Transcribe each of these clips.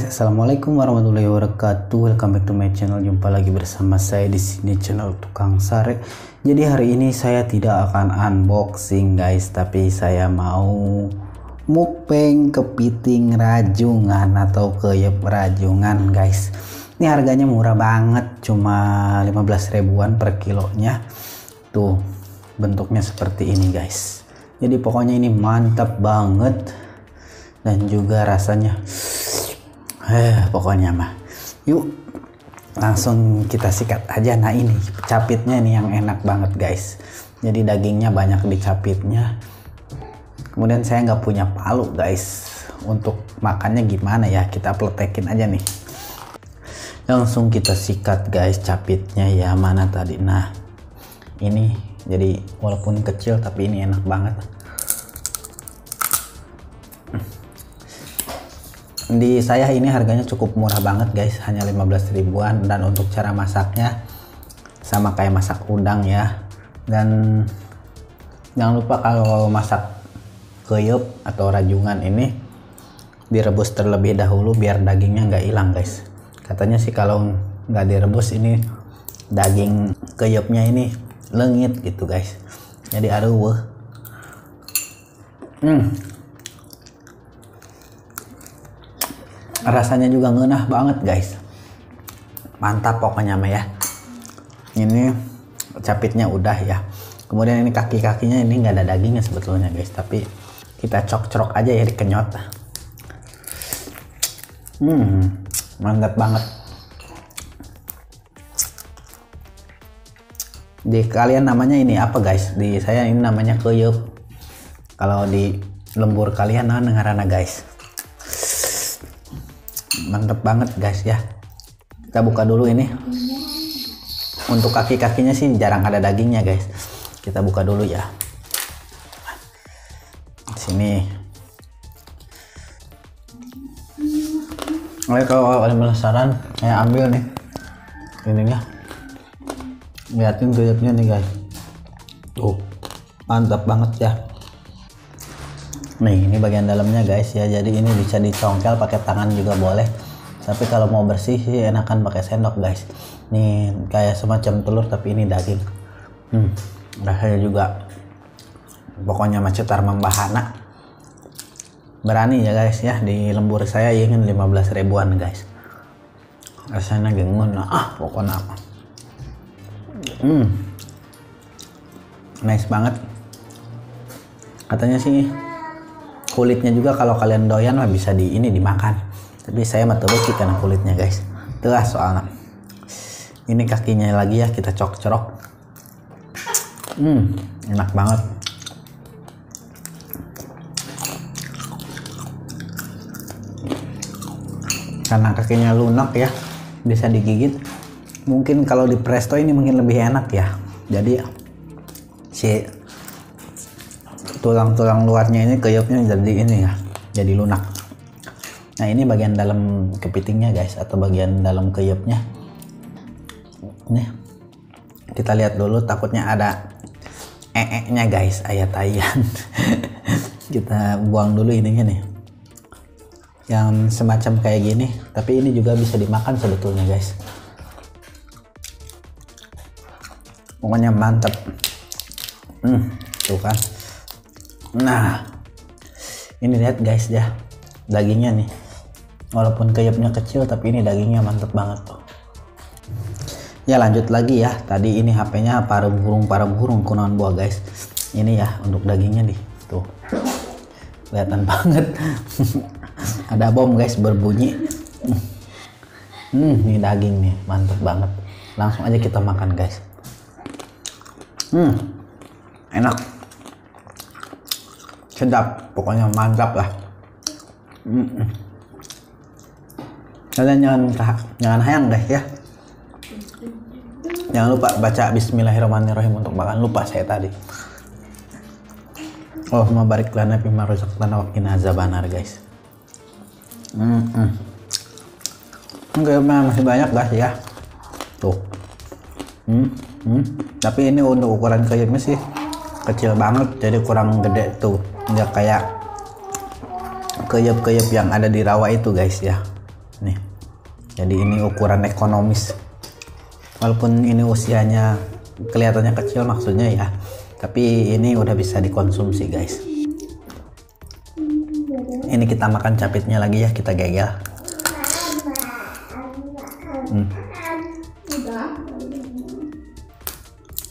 Assalamualaikum warahmatullahi wabarakatuh. Welcome back to my channel. Jumpa lagi bersama saya di sini, channel Tukang Sare. Jadi hari ini saya tidak akan unboxing guys, tapi saya mau mukbang kepiting rajungan atau keyep rajungan guys. Ini harganya murah banget, cuma 15 ribuan per kilonya. Tuh, bentuknya seperti ini guys. Jadi pokoknya ini mantap banget dan juga rasanya pokoknya mah yuk langsung kita sikat aja. Nah ini capitnya nih yang enak banget guys, jadi dagingnya banyak di capitnya. Kemudian saya nggak punya palu guys, untuk makannya gimana ya, kita pletekin aja nih, langsung kita sikat guys capitnya ya. Mana tadi, nah ini jadi walaupun kecil tapi ini enak banget. Di saya ini harganya cukup murah banget guys, hanya 15 ribuan. Dan untuk cara masaknya sama kayak masak udang ya. Dan jangan lupa kalau masak keyep atau rajungan ini direbus terlebih dahulu biar dagingnya nggak hilang guys. Katanya sih kalau nggak direbus ini daging keyepnya ini lengit gitu guys. Jadi aduh rasanya juga ngenah banget guys, mantap pokoknya mah ya. Ini capitnya udah ya, kemudian ini kaki-kakinya ini nggak ada dagingnya sebetulnya guys, tapi kita cok-cok aja ya, dikenyot. Mantap banget. Di kalian namanya ini apa guys? Di saya ini namanya keyep. Kalau di lembur kalian ngaranna guys. Mantep banget guys ya. Kita buka dulu ini. Untuk kaki-kakinya sih jarang ada dagingnya guys. Kita buka dulu ya. Sini. Oke, kalau kalian penasaran, saya ambil nih ininya. Lihatin keyepnya nih guys. Tuh, mantap banget ya. Nih ini bagian dalamnya guys ya, jadi ini bisa dicongkel pakai tangan juga boleh, tapi kalau mau bersih sih enakan pakai sendok guys. Nih kayak semacam telur tapi ini daging. Rasanya juga pokoknya macetar membahana. Berani ya guys ya, di lembur saya ingin 15 ribuan guys. Rasanya gengun pokoknya apa. Nice banget. Katanya sih kulitnya juga kalau kalian doyan mah bisa dimakan, tapi saya mah tebeki karena kulitnya guys. Itulah soalnya. Ini kakinya lagi ya, kita cok-cok. Enak banget. Karena kakinya lunak ya, bisa digigit. Mungkin kalau di presto ini mungkin lebih enak ya. Jadi si tulang-tulang luarnya ini keyepnya jadi ini ya, jadi lunak. Nah ini bagian dalam kepitingnya guys, atau bagian dalam keyepnya. Nih kita lihat dulu, takutnya ada nya guys, ayat ayan. Kita buang dulu ininya nih, yang semacam kayak gini, tapi ini juga bisa dimakan sebetulnya guys. Pokoknya mantap. Tuh kan. Nah ini lihat guys ya, dagingnya nih, walaupun keyepnya kecil tapi ini dagingnya mantep banget tuh. Ya lanjut lagi ya, tadi ini HP-nya para burung kunaon buah guys. Ini ya untuk dagingnya nih, tuh kelihatan banget. Ada bom guys berbunyi. Ini daging nih mantep banget, langsung aja kita makan guys. Enak, sedap, pokoknya mantap lah. Kalian jangan hayang guys ya. Jangan lupa baca bismillahirrahmanirrahim untuk makan, lupa saya tadi. Allahumma barik lana fima razaqtana wa qina azabannar guys. Enggak, masih banyak guys ya. Tuh. Tapi ini untuk ukuran keyepnya sih kecil banget, jadi kurang gede tuh, nggak kayak keyep-keyep yang ada di rawa itu guys ya. nih. Jadi ini ukuran ekonomis, walaupun ini usianya kelihatannya kecil maksudnya ya, tapi ini udah bisa dikonsumsi guys. Ini kita makan capitnya lagi ya, kita gegel.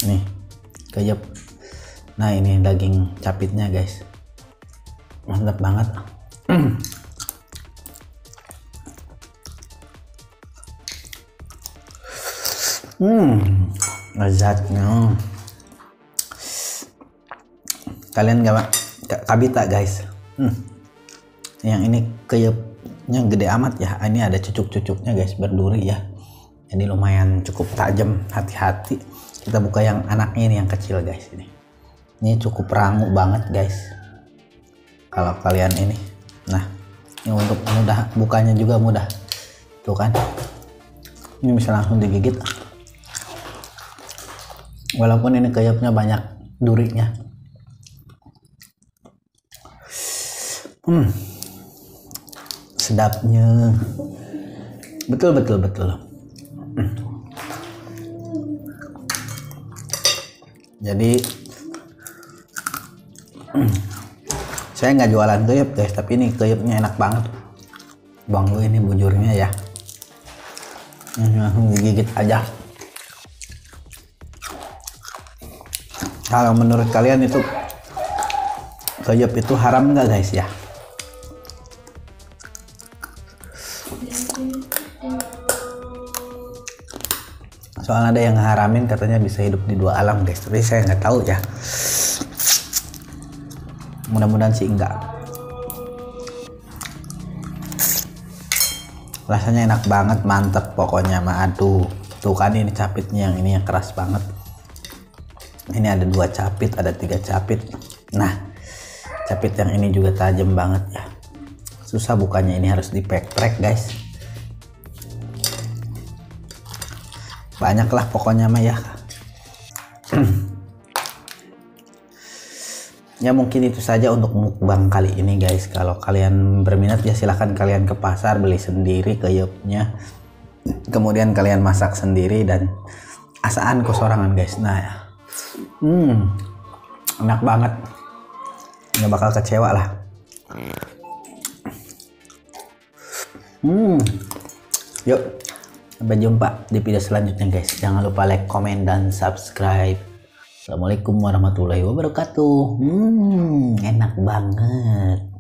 Nih kejep. Nah ini daging capitnya guys, mantap banget. Lezatnya. Kalian gak kabita guys. Yang ini keyepnya gede amat ya. Ini ada cucuk-cucuknya guys, berduri ya. Jadi lumayan cukup tajam, hati-hati. Kita buka yang anaknya ini, yang kecil guys. Ini cukup rangu banget guys. Kalau kalian ini, nah ini untuk mudah bukanya juga mudah. Tuh kan, ini bisa langsung digigit. Walaupun ini keyepnya banyak durinya. Sedapnya. Betul. Jadi saya nggak jualan keyep guys, tapi ini keyepnya enak banget. Bang lu ini bujurnya ya. Langsung digigit aja. Kalau menurut kalian itu keyep itu haram nggak guys ya? Soalnya ada yang haramin katanya bisa hidup di dua alam guys, tapi saya nggak tahu ya. Mudah-mudahan sih enggak. Rasanya enak banget, mantep pokoknya mah. Aduh, tuh kan ini capitnya, yang ini yang keras banget. Ini ada 2 capit, ada 3 capit. Nah, capit yang ini juga tajam banget ya. Susah bukanya, ini harus dipek-prek guys. Banyak lah pokoknya mah ya. Ya mungkin itu saja untuk mukbang kali ini guys. Kalau kalian berminat ya silahkan kalian ke pasar beli sendiri keyepnya, kemudian kalian masak sendiri dan asaan kosorangan guys. Nah ya, enak banget, nggak bakal kecewa lah. Yuk, sampai jumpa di video selanjutnya guys. Jangan lupa like, komen, dan subscribe. Assalamualaikum warahmatullahi wabarakatuh. Enak banget.